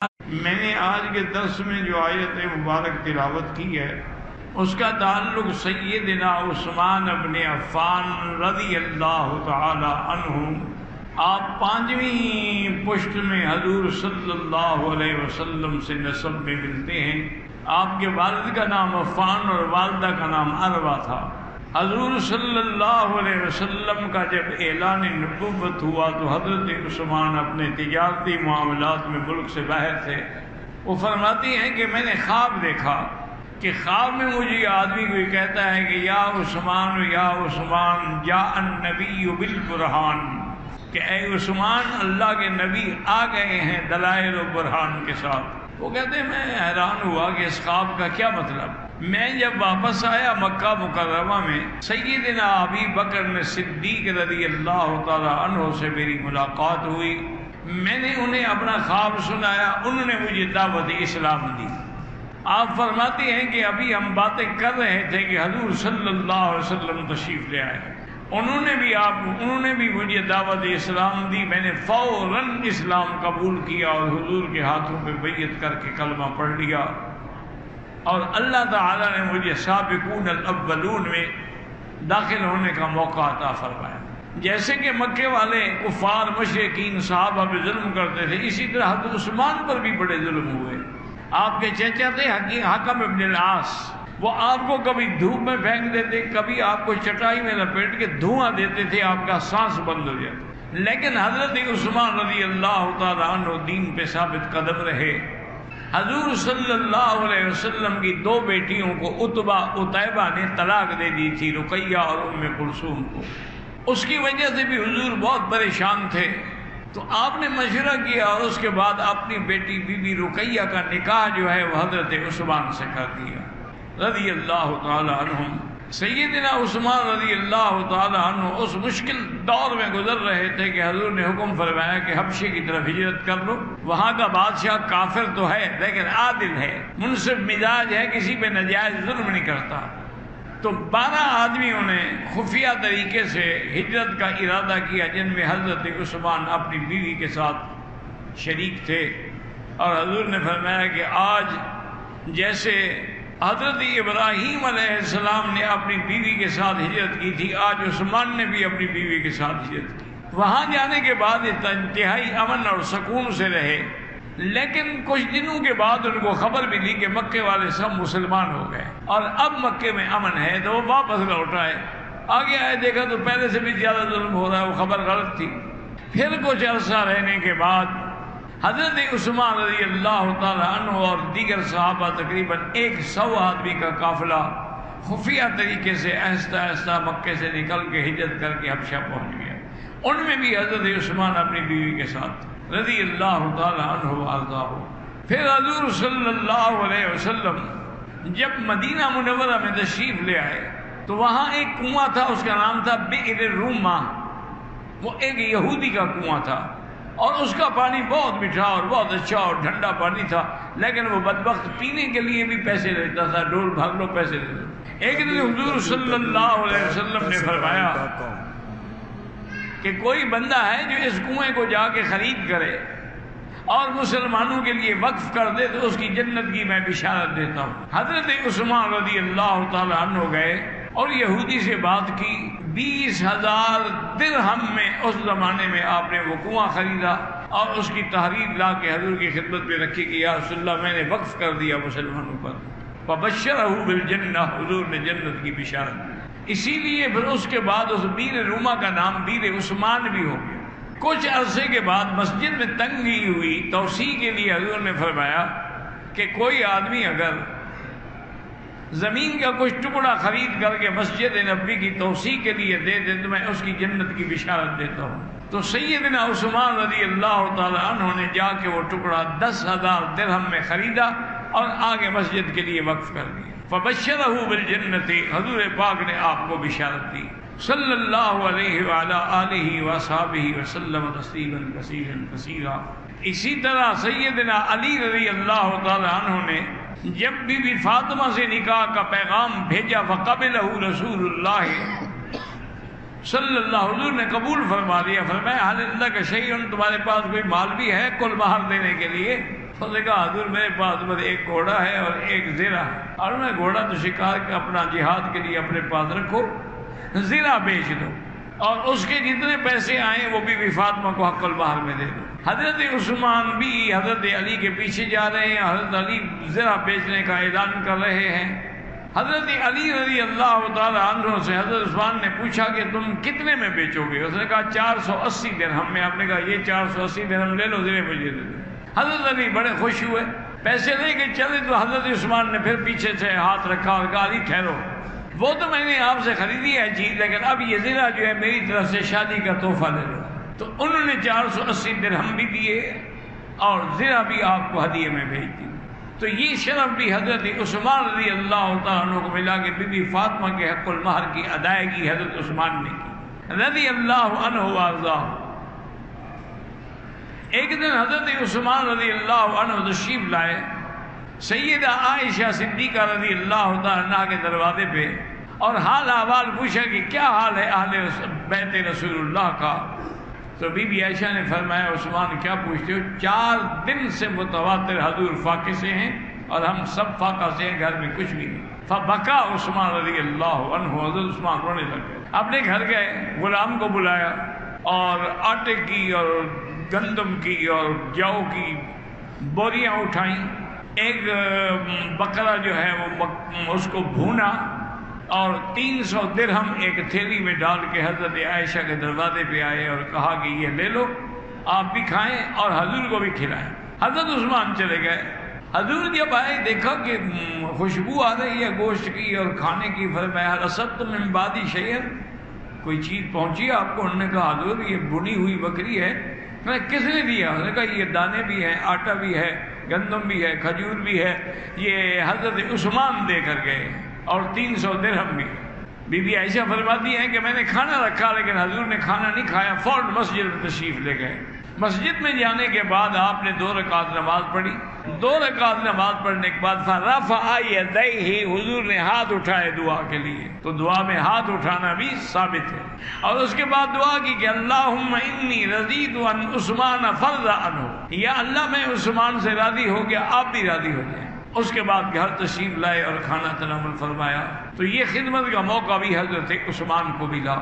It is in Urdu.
میں نے آج کے درس میں جو آیت مبارک تلاوت کی ہے اس کا تعلق سیدنا عثمان بن عفان رضی اللہ تعالی عنہ، آپ پانچویں پشت میں حضور صلی اللہ علیہ وسلم سے نسب میں ملتے ہیں۔ آپ کے والد کا نام عفان اور والدہ کا نام عروہ تھا۔ حضور صلی اللہ علیہ وسلم کا جب اعلان نبوت ہوا تو حضرت عثمان اپنے تجارتی معاملات میں ملک سے باہر تھے۔ وہ فرماتی ہیں کہ میں نے خواب دیکھا کہ خواب میں مجھے یہ آدمی کوئی کہتا ہے کہ یا عثمان جاء النبی بالبرہان، کہ اے عثمان اللہ کے نبی آ گئے ہیں دلائل و برہان کے ساتھ۔ وہ کہتے ہیں میں حیران ہوا کہ اس خواب کا کیا مطلب۔ میں جب واپس آیا مکہ مکرمہ میں، سیدنا ابی بکر صدیق رضی اللہ تعالی عنہ سے میری ملاقات ہوئی۔ میں نے انہیں اپنا خواب سنایا، انہوں نے مجھے دعوت اسلام دی۔ آپ فرماتے ہیں کہ ابھی ہم باتیں کر رہے تھے کہ حضور صلی اللہ علیہ وسلم تشریف لے آئے۔ انہوں نے بھی مجھے دعوت اسلام دی۔ میں نے فوراً اسلام قبول کیا اور حضور کے ہاتھوں پہ بیعت کر کے کلمہ پڑھ لیا، اور اللہ تعالیٰ نے مجھے سابقون الاولون میں داخل ہونے کا موقع عطا فرمایا۔ جیسے کہ مکے والے کفار مشرکین صحابہ پہ ظلم کرتے تھے، اسی طرح حضرت عثمان پر بھی بڑے ظلم ہوئے۔ آپ کے چچا تھے حکم ابن العاص، وہ آپ کو کبھی دھوپ میں پھینک دیتے، کبھی آپ کو چٹائی میں لپیٹ کے دھواں دیتے تھے، آپ کا سانس بند ہو جاتا۔ لیکن حضرت عثمان رضی اللہ تعالیٰ عنہ دین پہ ثابت قدم رہے۔ حضور صلی اللہ علیہ وسلم کی دو بیٹیوں کو عتیبہ نے طلاق دے دی تھی، رقیہ اور ام کلثوم کو۔ اس کی وجہ سے بھی حضور بہت پریشان تھے، تو آپ نے مشورہ کیا اور اس کے بعد اپنی بیٹی بی بی رقیہ کا نکاح جو ہے وہ حضرت عثمان سے کر دیا رضی اللہ تعالی عنہم۔ سیدنا عثمان رضی اللہ تعالی عنہ اس مشکل دور میں گزر رہے تھے کہ حضور نے حکم فرمایا کہ حبشے کی طرف ہجرت کر لو۔ وہاں کا بادشاہ کافر تو ہے لیکن عادل ہے، منصف مزاج ہے، کسی پہ ناجائز ظلم نہیں کرتا۔ تو 12 آدمیوں نے خفیہ طریقے سے ہجرت کا ارادہ کیا، جن میں حضرت عثمان اپنی بیوی کے ساتھ شریک تھے، اور حضور نے فرمایا کہ آج جیسے حضرت ابراہیم علیہ السلام نے اپنی بیوی کے ساتھ ہجرت کی تھی، آج عثمان نے بھی اپنی بیوی کے ساتھ ہجرت کی۔ وہاں جانے کے بعد انتہائی امن اور سکون سے رہے، لیکن کچھ دنوں کے بعد ان کو خبر ملی کہ مکے والے سب مسلمان ہو گئے اور اب مکے میں امن ہے، تو وہ واپس لوٹ آئے۔ آگے آئے دیکھا تو پہلے سے بھی زیادہ ظلم ہو رہا ہے، وہ خبر غلط تھی۔ پھر کچھ عرصہ رہنے کے بعد حضرت عثمان رضی اللہ تعالی عنہ اور دیگر صحابہ تقریباً 100 آدمی کا قافلہ خفیہ طریقے سے آہستہ آہستہ مکے سے نکل کے ہجرت کر کے حبشہ پہنچ گیا۔ ان میں بھی حضرت عثمان اپنی بیوی کے ساتھ رضی اللہ تعالی عنہ وارضاہ۔ پھر حضور صلی اللہ علیہ وسلم جب مدینہ منورہ میں تشریف لے آئے تو وہاں ایک کنواں تھا، اس کا نام تھا بئر روما۔ وہ ایک یہودی کا کنواں تھا اور اس کا پانی بہت میٹھا اور بہت اچھا اور ٹھنڈا پانی تھا، لیکن وہ بدبخت پینے کے لیے بھی پیسے لیتا تھا، ڈول بھر لو پیسے دے دو۔ ایک دن حضور صلی اللہ علیہ وسلم نے فرمایا کہ کوئی بندہ ہے جو اس کنویں کو جا کے خرید کرے اور مسلمانوں کے لیے وقف کر دے تو اس کی جنت کی میں بشارت دیتا ہوں۔ حضرت عثمان رضی اللہ تعالی عنہ گئے اور یہودی سے بات کی، 20,000 درہم میں اس زمانے میں آپ نے وہ کنواں خریدا اور اس کی تحریر لا کے حضور کی خدمت میں رکھی کہ یا رسول اللہ میں نے وقف کر دیا مسلمانوں پر۔ فبشرہ بالجنہ، حضور نے جنت کی بشارت دی۔ اسی لیے پھر اس کے بعد اس بئر روما کا نام بئر عثمان بھی ہو گیا۔ کچھ عرصے کے بعد مسجد میں تنگی ہوئی، توسیع کے لیے حضور نے فرمایا کہ کوئی آدمی اگر زمین کا کچھ ٹکڑا خرید کر کے مسجد نبوی کی توسیع کے لیے دے دے تو میں اس کی جنت کی بشارت دیتا ہوں۔ تو سیدنا عثمان رضی اللہ تعالی عنہ نے جا کے وہ ٹکڑا 10,000 درہم میں خریدا اور آگے مسجد کے لیے وقف کر دیا۔ فبشرہ بالجنت، حضور پاک نے آپ کو بشارت دی۔ صلی اللہ علیہ وعلی آلہ وصحبہ وسلم تسلیما کثیرا کثیرا۔ اسی طرح سیدنا علی رضی اللہ تعالی عنہ نے جب بی بی فاطمہ سے نکاح کا پیغام بھیجا، فقبلہ رسول اللہ صلی اللہ، حضور نے قبول فرما لیا۔ فرمایا حل عندک شیء، تمہارے پاس کوئی مال بھی ہے کل مہر دینے کے لیے؟ اس نے کہا حضور میرے پاس بس ایک گھوڑا ہے اور ایک زیرہ ہے، اور میں گھوڑا تو شکار کا اپنا جہاد کے لیے اپنے پاس رکھو، زیرہ بیچ دو اور اس کے جتنے پیسے آئیں وہ بی بی فاطمہ کو حق المہر میں دے دو۔ حضرت عثمان بھی حضرت علی کے پیچھے جا رہے ہیں، حضرت علی زیرہ بیچنے کا اعلان کر رہے ہیں۔ حضرت علی رضی اللہ تعالی عنہ سے حضرت عثمان نے پوچھا کہ تم کتنے میں بیچو گے؟ اس نے کہا 480 درہم میں۔ آپ نے کہا یہ 480 درہم لے لو، زیرے مجھے دے دو۔ حضرت علی بڑے خوش ہوئے، پیسے لے کے چلے تو حضرت عثمان نے پھر پیچھے سے ہاتھ رکھا اور کہا علی ٹھہرو، وہ تو میں نے آپ سے خریدی ہے چیز، لیکن اب یہ زیرہ جو ہے میری طرف سے شادی کا تحفہ لے لو۔ تو انہوں نے 480 درہم بھی دیے اور زیرہ بھی آپ کو ہدیے میں بھیج دی۔ تو یہ شرف بھی حضرت عثمان رضی اللہ تعالیٰ عنہ کو ملا کہ بی بی فاطمہ کے حق المہر کی ادائیگی حضرت عثمان نے کی رضی اللہ عنہ وارضہ۔ ایک دن حضرت عثمان رضی اللہ عنہ تشریف لائے سیدہ عائشہ صدیقہ رضی اللہ تعالیٰ عنہ کے دروازے پہ، اور حال احوال پوچھا کہ کیا حال ہے اہل بیت رسول اللہ کا۔ تو بی بی عائشہ نے فرمایا عثمان کیا پوچھتے ہو، 4 دن سے متواتر حضور فاقے سے ہیں اور ہم سب فاقہ سے ہیں، گھر میں کچھ بھی نہیں۔ فبکا عثمان رضی اللہ عنہ، حضرت عثمان رونے لگ گئے، اپنے گھر گئے، غلام کو بلایا اور آٹے کی اور گندم کی اور جو کی بوریاں اٹھائیں، ایک بکرا جو ہے وہ اس کو بھونا اور 300 درہم ایک تھیلی میں ڈال کے حضرت عائشہ کے دروازے پہ آئے اور کہا کہ یہ لے لو، آپ بھی کھائیں اور حضور کو بھی کھلائیں۔ حضرت عثمان چلے گئے، حضور جب آئے دیکھا کہ خوشبو آ رہی ہے گوشت کی اور کھانے کی، فرمایا رسبتم من بعدی شیئا، کوئی چیز پہنچی آپ کو؟ انہوں نے کہا حضور یہ بھنی ہوئی بکری ہے۔ میں کس نے دیا؟ انہوں نے کہا یہ دانے بھی ہیں، آٹا بھی ہے، گندم بھی ہے، کھجور بھی ہے، یہ حضرت عثمان دے کر گئے اور 300 درہم بھی۔ بی بی عائشہ فرماتی ہیں کہ میں نے کھانا رکھا لیکن حضور نے کھانا نہیں کھایا، فوراً مسجد میں تشریف لے گئے۔ مسجد میں جانے کے بعد آپ نے 2 رکعت نماز پڑھی۔ 2 رکعت نماز پڑھنے کے بعد فرفع یدیہ، حضور نے ہاتھ اٹھائے دعا کے لیے، تو دعا میں ہاتھ اٹھانا بھی ثابت ہے۔ اور اس کے بعد دعا کی کہ اللہم انی رضیت عن عثمان فرض عنہ، یا اللہ میں عثمان سے راضی ہو گیا، آپ بھی راضی ہو جائیں۔ اس کے بعد گھر تشریف لائے اور کھانا تناول فرمایا۔ تو یہ خدمت کا موقع بھی حضرت عثمان کو ملا۔